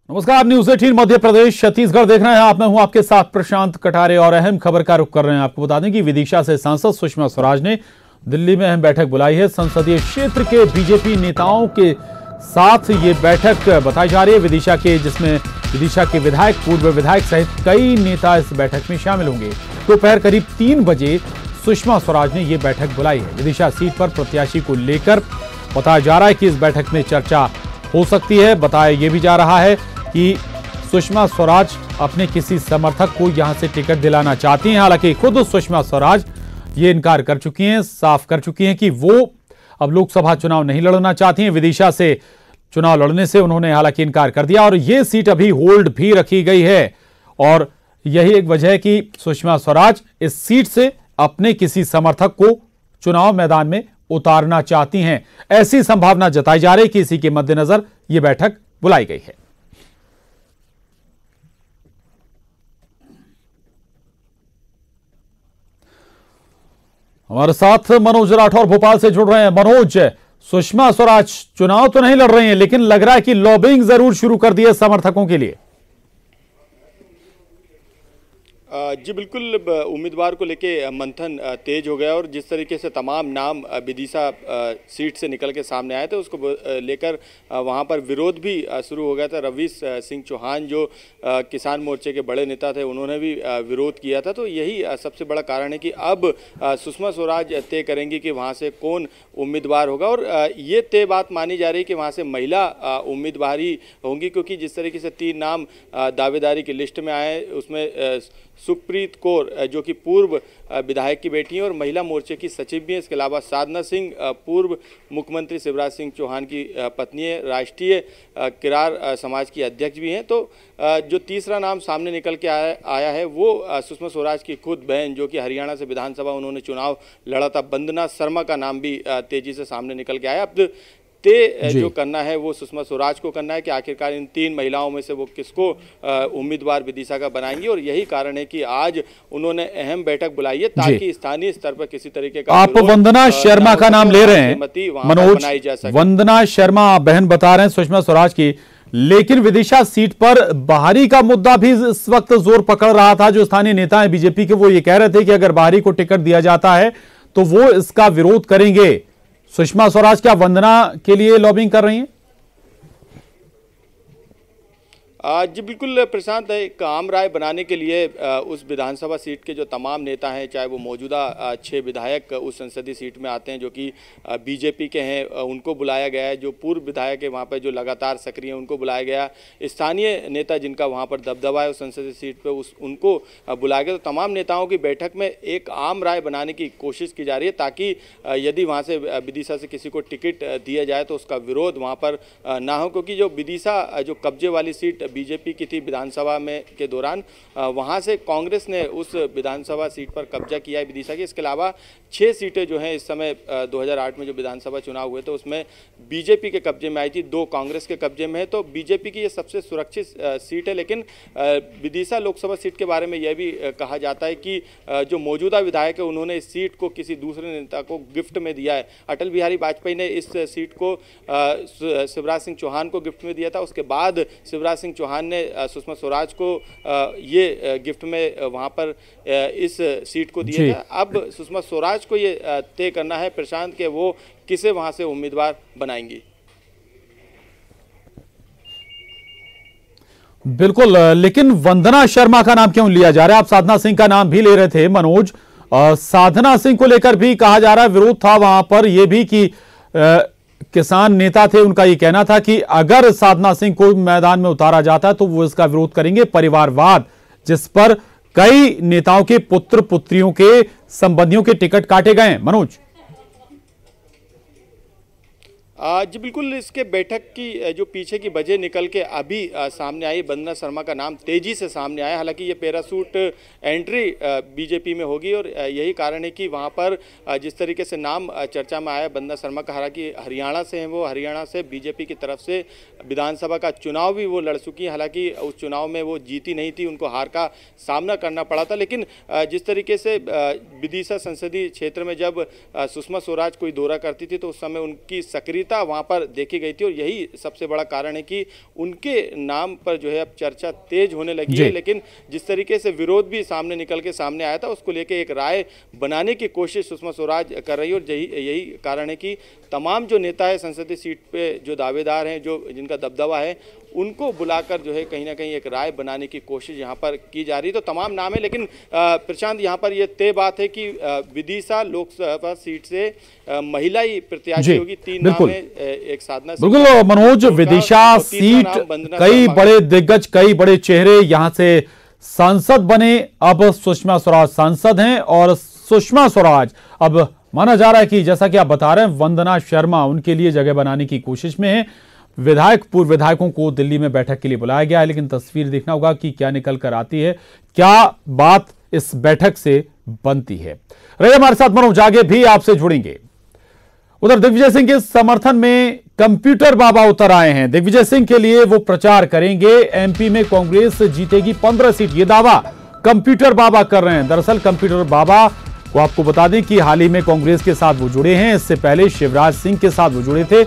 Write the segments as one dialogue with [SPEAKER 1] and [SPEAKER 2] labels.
[SPEAKER 1] नमस्कार, न्यूज 18 मध्य प्रदेश छत्तीसगढ़ देख रहे हैं आप। मैं हूं आपके साथ प्रशांत कटारे और अहम खबर का रुख कर रहे हैं। आपको बता दें कि विदिशा से सांसद सुषमा स्वराज ने दिल्ली में अहम बैठक बुलाई है। संसदीय क्षेत्र के बीजेपी नेताओं के साथ ये बैठक बताई जा रही है विदिशा के, जिसमें विदिशा के विधायक, पूर्व विधायक सहित कई नेता इस बैठक में शामिल होंगे। दोपहर करीब 3 बजे सुषमा स्वराज ने यह बैठक बुलाई है। विदिशा सीट पर प्रत्याशी को लेकर बताया जा रहा है कि इस बैठक में चर्चा हो सकती है। बताया यह भी जा रहा है कि सुषमा स्वराज अपने किसी समर्थक को यहां से टिकट दिलाना चाहती हैं। हालांकि खुद सुषमा स्वराज ये इनकार कर चुकी हैं, साफ कर चुकी हैं कि वो अब लोकसभा चुनाव नहीं लड़ना चाहती हैं। विदिशा से चुनाव लड़ने से उन्होंने हालांकि इनकार कर दिया और ये सीट अभी होल्ड भी रखी गई है। और यही एक वजह है कि सुषमा स्वराज इस सीट से अपने किसी समर्थक को चुनाव मैदान में उतारना चाहती हैं। ऐसी संभावना जताई जा रही है कि इसी के मद्देनजर यह बैठक बुलाई गई है। हमारे साथ मनोज राठौर भोपाल से जुड़ रहे हैं। मनोज, सुषमा स्वराज चुनाव तो नहीं लड़ रही हैं, लेकिन लग रहा है कि लॉबिंग जरूर शुरू कर दी है समर्थकों के लिए।
[SPEAKER 2] जी बिल्कुल, उम्मीदवार को लेके मंथन तेज हो गया और जिस तरीके से तमाम नाम विदिशा सीट से निकल के सामने आए थे, उसको लेकर वहां पर विरोध भी शुरू हो गया था। रवीश सिंह चौहान जो किसान मोर्चे के बड़े नेता थे, उन्होंने भी विरोध किया था। तो यही सबसे बड़ा कारण है कि अब सुषमा स्वराज तय करेंगी कि वहाँ से कौन उम्मीदवार होगा। और ये तय बात मानी जा रही है कि वहाँ से महिला उम्मीदवार ही होंगी, क्योंकि जिस तरीके से 3 नाम दावेदारी की लिस्ट में आए, उसमें सुखप्रीत कौर जो कि पूर्व विधायक की बेटी हैं और महिला मोर्चे की सचिव भी हैं। इसके अलावा साधना सिंह पूर्व मुख्यमंत्री शिवराज सिंह चौहान की पत्नी है, राष्ट्रीय किरार समाज की अध्यक्ष भी हैं। तो जो तीसरा नाम सामने निकल के आया है वो सुषमा स्वराज की खुद बहन, जो कि हरियाणा से विधानसभा उन्होंने चुनाव लड़ा था, वंदना शर्मा का नाम भी तेजी से सामने निकल के आया। अब जो करना है वो सुषमा स्वराज को करना है कि आखिरकार इन 3 महिलाओं में से वो किसको उम्मीदवार विदिशा का बनाएंगी। और यही कारण है कि आज उन्होंने अहम बैठक बुलाई है ताकि स्थानीय स्तर पर किसी तरीके का
[SPEAKER 1] आप वंदना शर्मा का नाम ले रहे हैं मनोज, वंदना शर्मा बहन बता रहे हैं सुषमा स्वराज की, लेकिन विदिशा सीट पर बाहरी का मुद्दा भी इस वक्त जोर पकड़ रहा था। जो स्थानीय नेता हैं बीजेपी के, वो ये कह रहे थे कि अगर बाहरी को टिकट दिया जाता है तो वो इसका विरोध करेंगे। सुषमा स्वराज क्या वंदना के लिए लॉबिंग कर रही हैं?
[SPEAKER 2] जी बिल्कुल प्रशांत, एक आम राय बनाने के लिए उस विधानसभा सीट के जो तमाम नेता हैं, चाहे वो मौजूदा 6 विधायक उस संसदीय सीट में आते हैं जो कि बीजेपी के हैं, उनको बुलाया गया है। जो पूर्व विधायक है वहाँ पर जो लगातार सक्रिय हैं, उनको बुलाया गया। स्थानीय नेता जिनका वहाँ पर दबदबा है उस संसदीय सीट पर, उनको बुलाया गया। तो तमाम नेताओं की बैठक में एक आम राय बनाने की कोशिश की जा रही है ताकि यदि वहाँ से विदिशा से किसी को टिकट दिया जाए तो उसका विरोध वहाँ पर ना हो। क्योंकि जो विदिशा जो कब्जे वाली सीट बीजेपी की थी विधानसभा में के दौरान, वहां से कांग्रेस ने उस विधानसभा सीट पर कब्जा किया है विदिशा की। इसके अलावा 6 सीटें जो हैं इस समय 2008 में जो विधानसभा चुनाव हुए थे उसमें बीजेपी के कब्जे में आई थी, 2 कांग्रेस के कब्जे में है। तो बीजेपी की ये सबसे सुरक्षित सीट है। लेकिन विदिशा लोकसभा सीट के बारे में यह भी कहा जाता है कि जो मौजूदा विधायक है उन्होंने इस सीट को किसी दूसरे नेता को गिफ्ट में दिया है। अटल बिहारी वाजपेयी ने इस सीट को शिवराज सिंह चौहान को गिफ्ट में दिया था। उसके बाद शिवराज सिंह चौहान ने सुषमा स्वराज को ये गिफ्ट में वहां पर इस सीट को दिया था। अब सुषमा स्वराज को ये तय करना है प्रशांत के वो किसे वहां से उम्मीदवार बनाएंगी।
[SPEAKER 1] बिल्कुल, लेकिन वंदना शर्मा का नाम क्यों लिया जा रहा है? आप साधना सिंह का नाम भी ले रहे थे मनोज। साधना सिंह को लेकर भी कहा जा रहा है, विरोध था वहां पर यह भी कि किसान नेता थे, उनका यह कहना था कि अगर साधना सिंह को मैदान में उतारा जाता है तो वो इसका विरोध करेंगे। परिवारवाद, जिस पर कई नेताओं के पुत्र पुत्रियों के संबंधियों के टिकट काटे गए। मनोज
[SPEAKER 2] जी बिल्कुल, इसके बैठक की जो पीछे की वजह निकल के अभी सामने आई, वंदना शर्मा का नाम तेजी से सामने आया। हालांकि ये पैरासूट एंट्री बीजेपी में होगी और यही कारण है कि वहां पर जिस तरीके से नाम चर्चा में आया वंदना शर्मा का, हालांकि हरियाणा से हैं वो, हरियाणा से बीजेपी की तरफ से विधानसभा का चुनाव भी वो लड़ चुकी हैं। हालांकि उस चुनाव में वो जीती नहीं थी, उनको हार का सामना करना पड़ा था। लेकिन जिस तरीके से विदिशा संसदीय क्षेत्र में जब सुषमा स्वराज कोई दौरा करती थी तो उस समय उनकी सक्रियता संवेदनशीलता वहाँ पर देखी गई थी और यही सबसे बड़ा कारण है कि उनके नाम पर जो है अब चर्चा तेज होने लगी है। लेकिन जिस तरीके से विरोध भी सामने निकल के सामने आया था, उसको लेके एक राय बनाने की कोशिश सुषमा स्वराज कर रही है और यही कारण है कि तमाम जो नेता है संसदीय सीट पे जो दावेदार हैं, जो जिनका दबदबा है, उनको बुलाकर जो है कहीं ना कहीं एक राय बनाने की कोशिश यहाँ पर की जा रही है। तो तमाम नाम है, लेकिन प्रशांत यहाँ पर यह तय बात है कि विदिशा लोकसभा सीट से महिला ही प्रत्याशी होगी। 3 नाम है, एक साधना।
[SPEAKER 1] बिल्कुल मनोज, विदिशा सीट, कई बड़े दिग्गज, कई बड़े चेहरे यहाँ से सांसद बने। अब सुषमा स्वराज सांसद हैं और सुषमा स्वराज अब माना जा रहा है कि जैसा कि आप बता रहे हैं, वंदना शर्मा उनके लिए जगह बनाने की कोशिश में है। पूर्व विधायकों को दिल्ली में बैठक के लिए बुलाया गया है, लेकिन तस्वीर देखना होगा कि क्या निकल कर आती है, क्या बात इस बैठक से बनती है। रहे हमारे साथ मनोज, आगे भी आपसे जुड़ेंगे। उधर दिग्विजय सिंह के समर्थन में कंप्यूटर बाबा उतर आए हैं। दिग्विजय सिंह के लिए वो प्रचार करेंगे। एमपी में कांग्रेस जीतेगी 15 सीट, ये दावा कंप्यूटर बाबा कर रहे हैं। दरअसल कंप्यूटर बाबा को आपको बता दें कि हाल ही में कांग्रेस के साथ वो जुड़े हैं। इससे पहले शिवराज सिंह के साथ वो जुड़े थे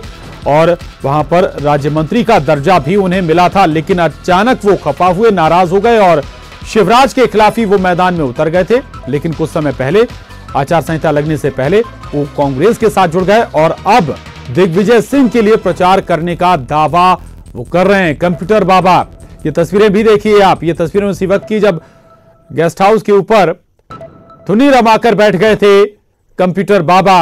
[SPEAKER 1] और वहां पर राज्य मंत्री का दर्जा भी उन्हें मिला था, लेकिन अचानक वो खफा हुए, नाराज हो गए और शिवराज के खिलाफ ही वो मैदान में उतर गए थे। लेकिन कुछ समय पहले, आचार संहिता लगने से पहले, वो कांग्रेस के साथ जुड़ गए और अब दिग्विजय सिंह के लिए प्रचार करने का दावा वो कर रहे हैं कंप्यूटर बाबा। ये तस्वीरें भी देखिए आप, ये तस्वीरें उसी वक्त की जब गेस्ट हाउस के ऊपर धुनी रमाकर बैठ गए थे कंप्यूटर बाबा।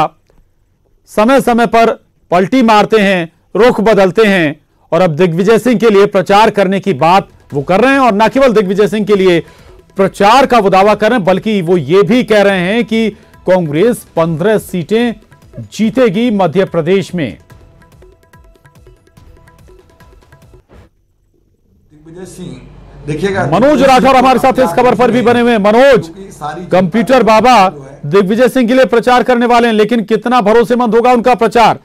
[SPEAKER 1] समय समय पर पलटी मारते हैं, रुख बदलते हैं और अब दिग्विजय सिंह के लिए प्रचार करने की बात वो कर रहे हैं। और न केवल दिग्विजय सिंह के लिए प्रचार का वो दावा कर रहे हैं, बल्कि वो ये भी कह रहे हैं कि कांग्रेस 15 सीटें जीतेगी मध्य प्रदेश में।
[SPEAKER 3] दिग्विजय सिंह देखिएगा,
[SPEAKER 1] मनोज राठौर हमारे साथ इस खबर पर भी बने हुए हैं। मनोज, कंप्यूटर बाबा दिग्विजय सिंह के लिए प्रचार करने वाले हैं, लेकिन कितना भरोसेमंद होगा उनका प्रचार?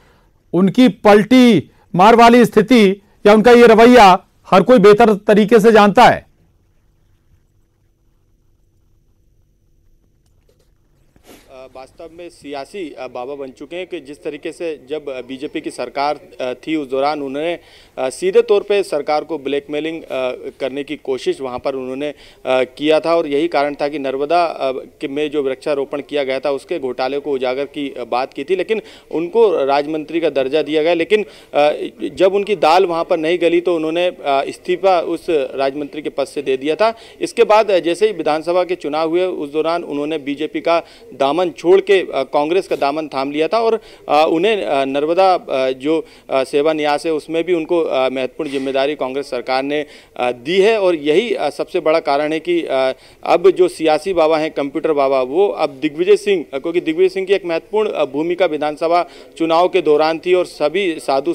[SPEAKER 1] उनकी पलटी मार वाली स्थिति या उनका ये रवैया हर कोई बेहतर तरीके से जानता है।
[SPEAKER 2] वास्तव में सियासी बाबा बन चुके हैं कि जिस तरीके से जब बीजेपी की सरकार थी उस दौरान उन्होंने सीधे तौर पे सरकार को ब्लैकमेलिंग करने की कोशिश वहां पर उन्होंने किया था और यही कारण था कि नर्मदा में जो वृक्षारोपण किया गया था उसके घोटाले को उजागर की बात की थी, लेकिन उनको राज्यमंत्री का दर्जा दिया गया। लेकिन जब उनकी दाल वहाँ पर नहीं गली तो उन्होंने इस्तीफा उस राज्यमंत्री के पद से दे दिया था। इसके बाद जैसे ही विधानसभा के चुनाव हुए उस दौरान उन्होंने बीजेपी का दामन छोड़ के कांग्रेस का दामन थाम लिया था और उन्हें नर्मदा जो सेवा न्यास है उसमें भी उनको महत्वपूर्ण जिम्मेदारी कांग्रेस सरकार ने दी है। और यही सबसे बड़ा कारण है कि अब जो सियासी बाबा हैं कंप्यूटर बाबा, वो अब दिग्विजय सिंह, क्योंकि दिग्विजय सिंह की एक महत्वपूर्ण भूमिका विधानसभा चुनाव के दौरान थी और सभी साधु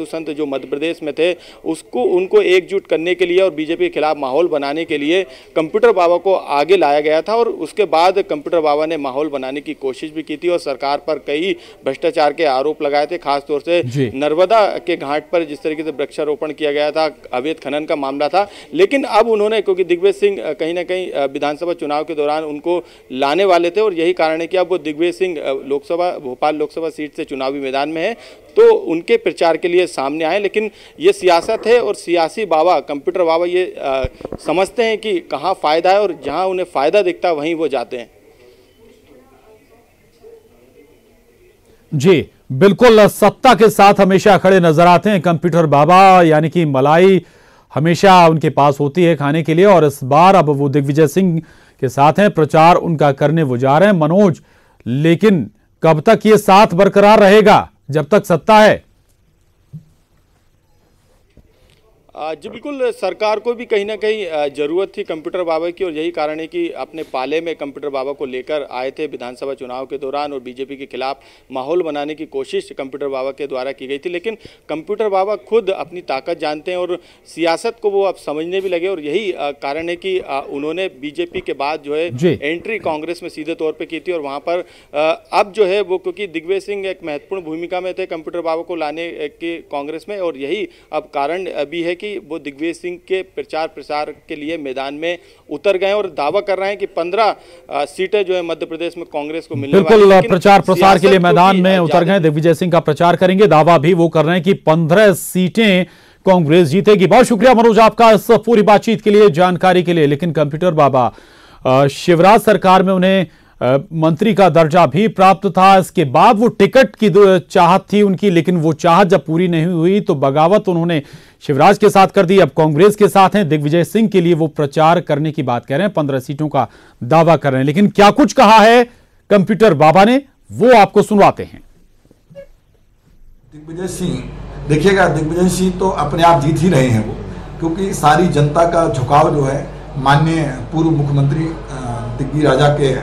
[SPEAKER 2] संत जो मध्य प्रदेश में थे उनको एकजुट करने के लिए और बीजेपी के खिलाफ माहौल बनाने के लिए कंप्यूटर बाबा को आगे लाया गया था। और उसके बाद कंप्यूटर बाबा ने माहौल बनाने की कोशिश भी की थी और सरकार पर कई भ्रष्टाचार के आरोप लगाए थे, खासतौर से नर्मदा के घाट पर जिस तरीके से वृक्षारोपण किया गया था, अवैध खनन का मामला था। लेकिन अब उन्होंने, क्योंकि दिग्विजय सिंह कहीं ना कहीं विधानसभा चुनाव के दौरान उनको लाने वाले थे और यही कारण है कि अब वो दिग्विजय सिंह भोपाल लोकसभा सीट से चुनावी मैदान में है, तो उनके प्रचार के लिए सामने आए। लेकिन ये सियासत है और सियासी बाबा कंप्यूटर बाबा ये समझते हैं कि कहाँ फायदा है और जहाँ उन्हें फायदा दिखता है वहीं वो जाते हैं।
[SPEAKER 1] जी बिल्कुल, सत्ता के साथ हमेशा खड़े नजर आते हैं कंप्यूटर बाबा, यानी कि मलाई हमेशा उनके पास होती है खाने के लिए। और इस बार अब वो दिग्विजय सिंह के साथ हैं, प्रचार उनका करने वो जा रहे हैं। मनोज, लेकिन कब तक ये साथ बरकरार रहेगा जब तक सत्ता है?
[SPEAKER 2] जी बिल्कुल, सरकार को भी कहीं ना कहीं ज़रूरत थी कंप्यूटर बाबा की और यही कारण है कि अपने पाले में कंप्यूटर बाबा को लेकर आए थे विधानसभा चुनाव के दौरान और बीजेपी के खिलाफ माहौल बनाने की कोशिश कंप्यूटर बाबा के द्वारा की गई थी। लेकिन कंप्यूटर बाबा खुद अपनी ताकत जानते हैं और सियासत को वो अब समझने भी लगे और यही कारण है कि उन्होंने बीजेपी के बाद जो है एंट्री कांग्रेस में सीधे तौर पर की थी और वहाँ पर अब जो है वो, क्योंकि दिग्विजय सिंह एक महत्वपूर्ण भूमिका में थे कंप्यूटर बाबा को लाने के कांग्रेस में, और यही अब कारण भी है कि वो दिग्विजय सिंह के प्रचार प्रसार के लिए मैदान में उतर गए और दावा कर रहे हैं कि 15 सीटें जो है मध्य प्रदेश में कांग्रेस को मिलने वाली।
[SPEAKER 1] बिल्कुल, प्रचार प्रसार के लिए मैदान में उतर गए, दिग्विजय सिंह का प्रचार करेंगे। दावा भी वो कर रहे हैं कि 15 सीटें कांग्रेस जीतेगी। बहुत शुक्रिया मनोज आपका इस पूरी बातचीत के लिए, जानकारी के लिए। लेकिन कंप्यूटर बाबा, शिवराज सरकार में उन्हें मंत्री का दर्जा भी प्राप्त था, इसके बाद वो टिकट की चाहत थी उनकी, लेकिन वो चाहत जब पूरी नहीं हुई तो बगावत उन्होंने शिवराज के साथ कर दी। अब कांग्रेस के साथ हैं। दिग्विजय सिंह के लिए वो प्रचार करने की बात कह रहे हैं, 15 सीटों का दावा कर रहे हैं। लेकिन क्या कुछ कहा है कंप्यूटर बाबा ने, वो आपको सुनवाते हैं।
[SPEAKER 3] दिग्विजय सिंह, देखिएगा, दिग्विजय सिंह तो अपने आप जीत ही रहे हैं वो, क्योंकि सारी जनता का झुकाव जो है माननीय पूर्व मुख्यमंत्री दिग्विजय राजा के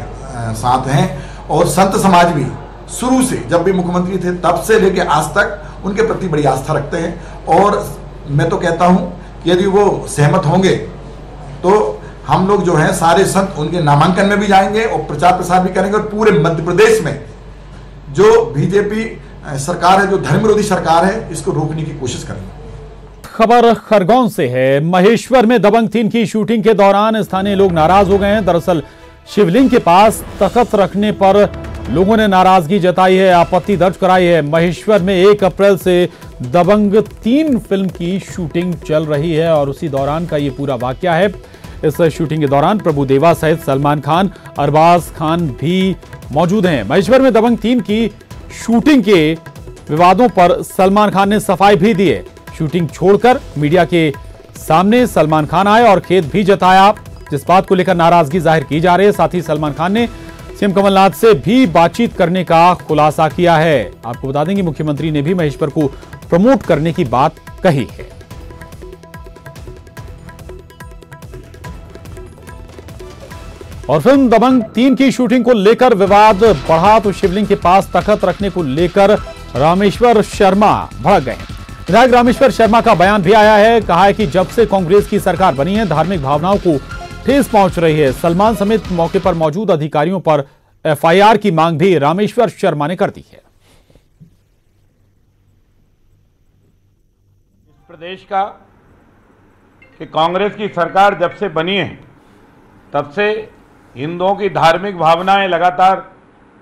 [SPEAKER 3] साथ हैं। और संत समाज भी शुरू से, जब भी मुख्यमंत्री थे तब से लेके आज तक उनके प्रति बड़ी आस्था रखते हैं। और मैं तो कहता हूं कि यदि वो सहमत होंगे तो हम लोग जो है सारे संत उनके नामांकन में भी जाएंगे और प्रचार प्रसार भी करेंगे। और पूरे मध्य प्रदेश में जो बीजेपी सरकार है, जो धर्म विरोधी सरकार है, इसको रोकने की कोशिश करेंगे।
[SPEAKER 1] खबर खरगोन से है। महेश्वर में दबंग 3 की शूटिंग के दौरान स्थानीय लोग नाराज हो गए हैं। दरअसल शिवलिंग के पास तख्त रखने पर लोगों ने नाराजगी जताई है, आपत्ति दर्ज कराई है। महेश्वर में 1 अप्रैल से दबंग 3 फिल्म की शूटिंग चल रही है और उसी दौरान का ये पूरा वाकया है। इस शूटिंग के दौरान प्रभुदेवा सहित सलमान खान, अरबाज खान भी मौजूद हैं। महेश्वर में दबंग 3 की शूटिंग के विवादों पर सलमान खान ने सफाई भी दी है। शूटिंग छोड़कर मीडिया के सामने सलमान खान आए और खेद भी जताया, जिस बात को लेकर नाराजगी जाहिर की जा रही है। साथ ही सलमान खान ने सीएम कमलनाथ से भी बातचीत करने का खुलासा किया है। आपको बता दें कि मुख्यमंत्री ने भी महेश्वर को प्रमोट करने की बात कही है। और फिल्म दबंग 3 की शूटिंग को लेकर विवाद बढ़ा तो शिवलिंग के पास तख्त रखने को लेकर रामेश्वर शर्मा भड़क गए। विधायक रामेश्वर शर्मा का बयान भी आया है। कहा है कि जब से कांग्रेस की सरकार बनी है धार्मिक भावनाओं को ठेस पहुंच रही है। सलमान समेत मौके पर मौजूद अधिकारियों पर एफआईआर की मांग भी रामेश्वर शर्मा ने कर दी है।
[SPEAKER 4] इस प्रदेश का कि कांग्रेस की सरकार जब से बनी है तब से हिंदुओं की धार्मिक भावनाएं लगातार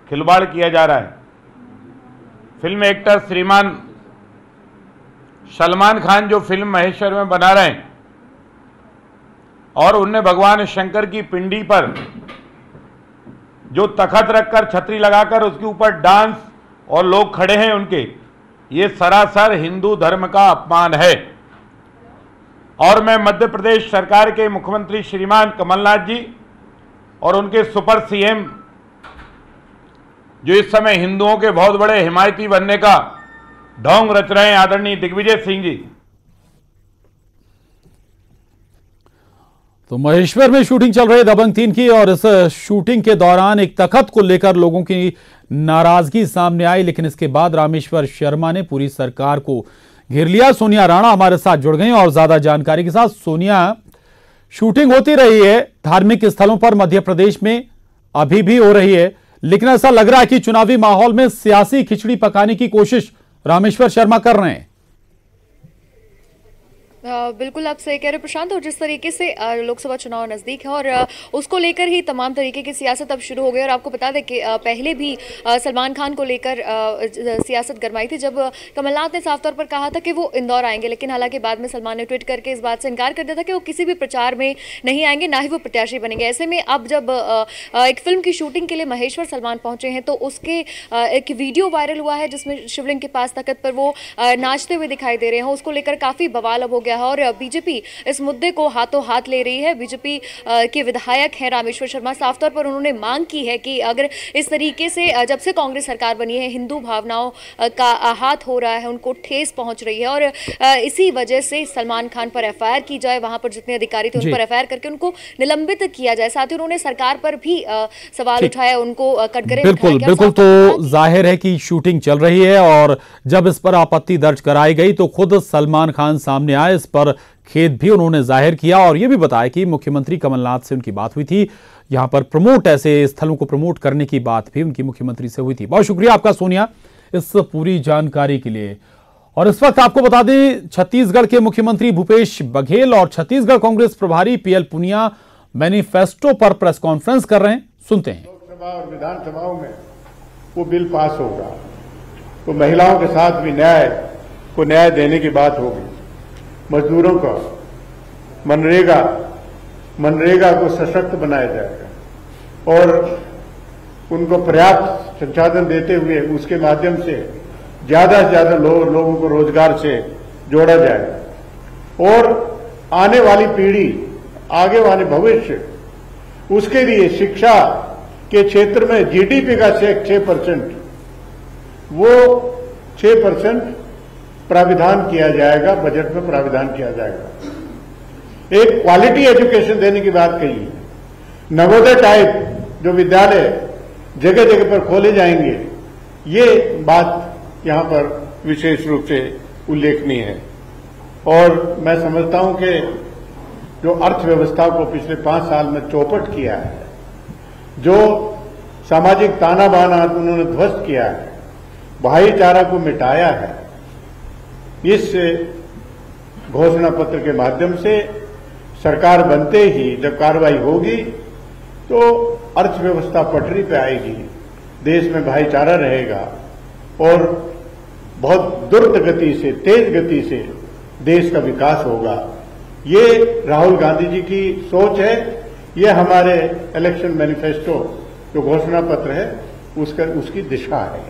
[SPEAKER 4] खिलवाड़ किया जा रहा है। फिल्म एक्टर श्रीमान सलमान खान जो फिल्म महेश्वर में बना रहे हैं और उनने भगवान शंकर की पिंडी पर जो तखत रखकर छतरी लगाकर उसके ऊपर डांस और लोग खड़े हैं उनके, ये सरासर हिंदू धर्म का अपमान है। और मैं मध्य प्रदेश सरकार के मुख्यमंत्री श्रीमान कमलनाथ जी और उनके सुपर सीएम जो इस समय हिंदुओं के बहुत बड़े हिमायती बनने का ढोंग रच रहे हैं, आदरणीय दिग्विजय सिंह जी।
[SPEAKER 1] तो महेश्वर में शूटिंग चल रही है दबंग 3 की और इस शूटिंग के दौरान एक तख्त को लेकर लोगों की नाराजगी सामने आई। लेकिन इसके बाद रामेश्वर शर्मा ने पूरी सरकार को घेर लिया। सोनिया राणा हमारे साथ जुड़ गई और ज्यादा जानकारी के साथ। सोनिया, शूटिंग होती रही है धार्मिक स्थलों पर मध्य प्रदेश में, अभी भी हो रही है, लेकिन ऐसा लग रहा है कि चुनावी माहौल में सियासी खिचड़ी पकाने की कोशिश रामेश्वर शर्मा कर रहे हैं।
[SPEAKER 5] बिल्कुल आप सही कह रहे हैं प्रशांत। और जिस तरीके से लोकसभा चुनाव नज़दीक है और उसको लेकर ही तमाम तरीके की सियासत अब शुरू हो गई। और आपको बता दें कि पहले भी सलमान खान को लेकर सियासत गरमाई थी जब कमलनाथ ने साफ तौर पर कहा था कि वो इंदौर आएंगे, लेकिन हालांकि बाद में सलमान ने ट्वीट करके इस बात से इनकार कर दिया था कि वो किसी भी प्रचार में नहीं आएंगे, ना ही वो प्रत्याशी बनेंगे। ऐसे में अब जब एक फिल्म की शूटिंग के लिए महेश्वर सलमान पहुंचे हैं तो उसके एक वीडियो वायरल हुआ है जिसमें शिवलिंग के पास तख्त पर वो नाचते हुए दिखाई दे रहे हैं। उसको लेकर काफ़ी बवाल अब हो गया है और बीजेपी इस मुद्दे को हाथों हाथ ले रही है। बीजेपी के विधायक हैं रामेश्वर शर्मा, साफ तौर पर उन्होंने मांग की है कि अगर इस तरीके से जब से कांग्रेस सरकार बनी है हिंदू भावनाओं का आहत हो रहा है, उनको ठेस पहुंच रही है और इसी वजह से सलमान खान पर एफआईआर की जाए, वहां पर जितने अधिकारी थे उन पर एफआईआर करके उनको निलंबित किया जाए। साथ ही उन्होंने सरकार पर भी सवाल उठाया, उनको कटघरे
[SPEAKER 1] बिल्कुल बिल्कुल। तो जाहिर है कि शूटिंग चल रही है और जब इस पर आपत्ति दर्ज कराई गई तो खुद सलमान खान सामने आए, इस पर खेद भी उन्होंने जाहिर किया और यह भी बताया कि मुख्यमंत्री कमलनाथ से उनकी बात हुई थी, यहां पर प्रमोट, ऐसे स्थलों को प्रमोट करने की बात भी उनकी मुख्यमंत्री से हुई थी। बहुत शुक्रिया आपका सोनिया इस पूरी जानकारी के लिए। और इस वक्त आपको बता दें, छत्तीसगढ़ के मुख्यमंत्री भूपेश बघेल और छत्तीसगढ़ कांग्रेस प्रभारी पीएल पुनिया मैनिफेस्टो पर प्रेस कॉन्फ्रेंस कर रहे हैं। सुनते हैं।
[SPEAKER 6] लोकसभा और विधानसभाओं में वो बिल पास होगा तो महिलाओं के साथ भी न्याय देने की बात होगी। मजदूरों का मनरेगा को सशक्त बनाया जाएगा और उनको पर्याप्त संसाधन देते हुए उसके माध्यम से ज्यादा से ज्यादा लोगों को रोजगार से जोड़ा जाएगा और आने वाली पीढ़ी, आगे वाले भविष्य, उसके लिए शिक्षा के क्षेत्र में जीडीपी का 6% वो 6% प्राविधान किया जाएगा, बजट में प्राविधान किया जाएगा। एक क्वालिटी एजुकेशन देने की बात कही है। नवोदय टाइप जो विद्यालय जगह जगह पर खोले जाएंगे, ये बात यहां पर विशेष रूप से उल्लेखनीय है। और मैं समझता हूं कि जो अर्थव्यवस्था को पिछले 5 साल में चौपट किया है, जो सामाजिक ताना बाना उन्होंने ध्वस्त किया है, भाईचारा को मिटाया है, इस घोषणा पत्र के माध्यम से सरकार बनते ही जब कार्रवाई होगी तो अर्थव्यवस्था पटरी पे आएगी, देश में भाईचारा रहेगा और बहुत द्रुत गति से, तेज गति से देश का विकास होगा। ये राहुल गांधी जी की सोच है, ये हमारे इलेक्शन मैनिफेस्टो जो घोषणा पत्र है उसकी दिशा है।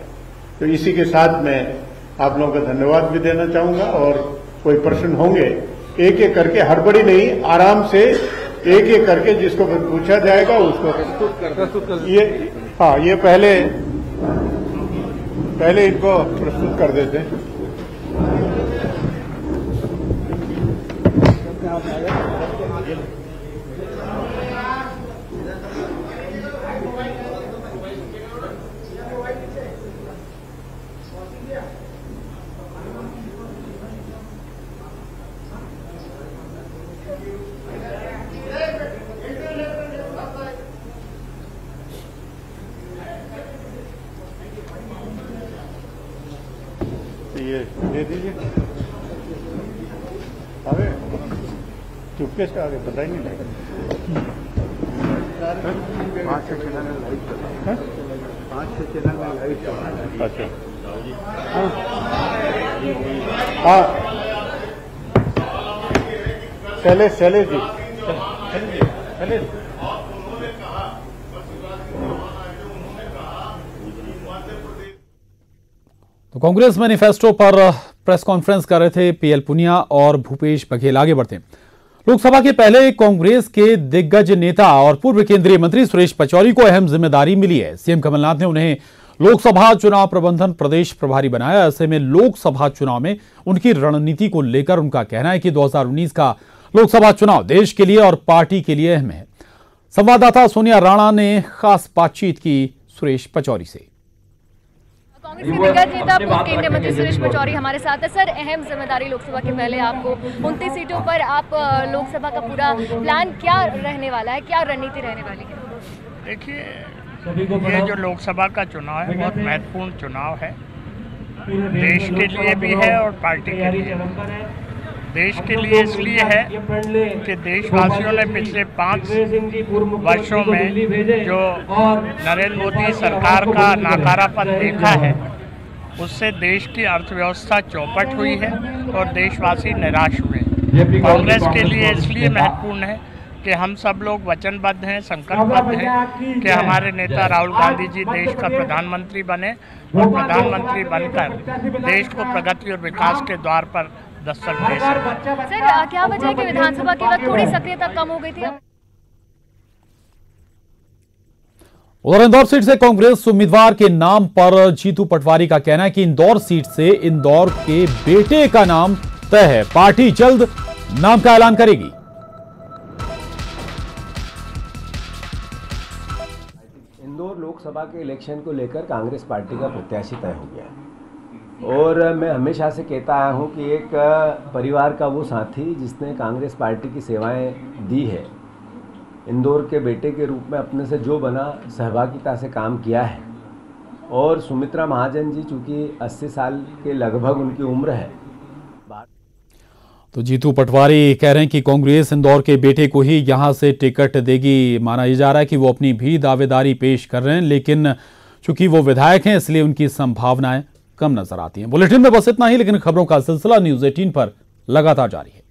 [SPEAKER 6] तो इसी के साथ मैं आप लोगों का धन्यवाद भी देना चाहूंगा और कोई प्रश्न होंगे एक एक करके, हड़बड़ी नहीं, आराम से एक एक करके जिसको पूछा जाएगा उसको प्रस्तुत कर। ये पहले इनको प्रस्तुत कर देते हैं। ये दे दीजिए। आगे चुपके से आगे पता ही नहीं लगेगा। 5-6 चैनल में लाइव। अच्छा, हाँ शैलेश जी।
[SPEAKER 1] तो कांग्रेस मैनिफेस्टो पर प्रेस कॉन्फ्रेंस कर रहे थे पीएल पुनिया और भूपेश बघेल। आगे बढ़ते हैं। लोकसभा के पहले कांग्रेस के दिग्गज नेता और पूर्व केंद्रीय मंत्री सुरेश पचौरी को अहम जिम्मेदारी मिली है। सीएम कमलनाथ ने उन्हें लोकसभा चुनाव प्रबंधन प्रदेश प्रभारी बनाया। ऐसे में लोकसभा चुनाव में उनकी रणनीति को लेकर उनका कहना है कि 2019 का लोकसभा चुनाव देश के लिए और पार्टी के लिए अहम है। संवाददाता सोनिया राणा ने खास बातचीत की सुरेश पचौरी से।
[SPEAKER 5] कांग्रेस के दिग्गज नेता पूर्व केंद्रीय मंत्री सुरेश पचौरी हमारे साथ है। सर, अहम जिम्मेदारी लोकसभा के पहले आपको 29 सीटों पर, आप लोकसभा का पूरा प्लान क्या रहने वाला है, क्या रणनीति रहने वाली है?
[SPEAKER 7] देखिए, ये जो लोकसभा का चुनाव है बहुत महत्वपूर्ण चुनाव है, देश के लिए भी है और पार्टी के लिए। देश के लिए इसलिए है कि देशवासियों ने पिछले 5 वर्षों में जो नरेंद्र मोदी सरकार का नाकारापन देखा है, उससे देश की अर्थव्यवस्था चौपट हुई है और देशवासी निराश हुए। कांग्रेस के लिए इसलिए महत्वपूर्ण है कि हम सब लोग वचनबद्ध हैं, संकल्पबद्ध हैं कि हमारे नेता राहुल गांधी जी देश का प्रधानमंत्री बने और प्रधानमंत्री बनकर देश को प्रगति और विकास के द्वार पर दस्तक दे सकें।
[SPEAKER 5] सर, क्या वजह है कि विधानसभा के वक्त थोड़ी सक्रियता कम हो गई थी?
[SPEAKER 1] उधर इंदौर सीट से कांग्रेस उम्मीदवार के नाम पर जीतू पटवारी का कहना है कि इंदौर सीट से इंदौर के बेटे का नाम तय है। पार्टी जल्द नाम का ऐलान करेगी।
[SPEAKER 8] इंदौर लोकसभा के इलेक्शन को लेकर कांग्रेस पार्टी का प्रत्याशी तय हो गया है और मैं हमेशा से कहता आया हूं कि एक परिवार का वो साथी जिसने कांग्रेस पार्टी की सेवाएं दी है, इंदौर के बेटे के रूप में अपने से जो बना सहभागिता से काम किया है, और सुमित्रा महाजन जी चूंकि 80 साल के लगभग उनकी उम्र है।
[SPEAKER 1] तो जीतू पटवारी कह रहे हैं कि कांग्रेस इंदौर के बेटे को ही यहां से टिकट देगी। माना जा रहा है कि वो अपनी भी दावेदारी पेश कर रहे हैं, लेकिन चूंकि वो विधायक हैं इसलिए उनकी संभावनाएं कम नजर आती हैं। बुलेटिन में बस इतना ही, लेकिन खबरों का सिलसिला न्यूज़ 18 पर लगातार जारी है।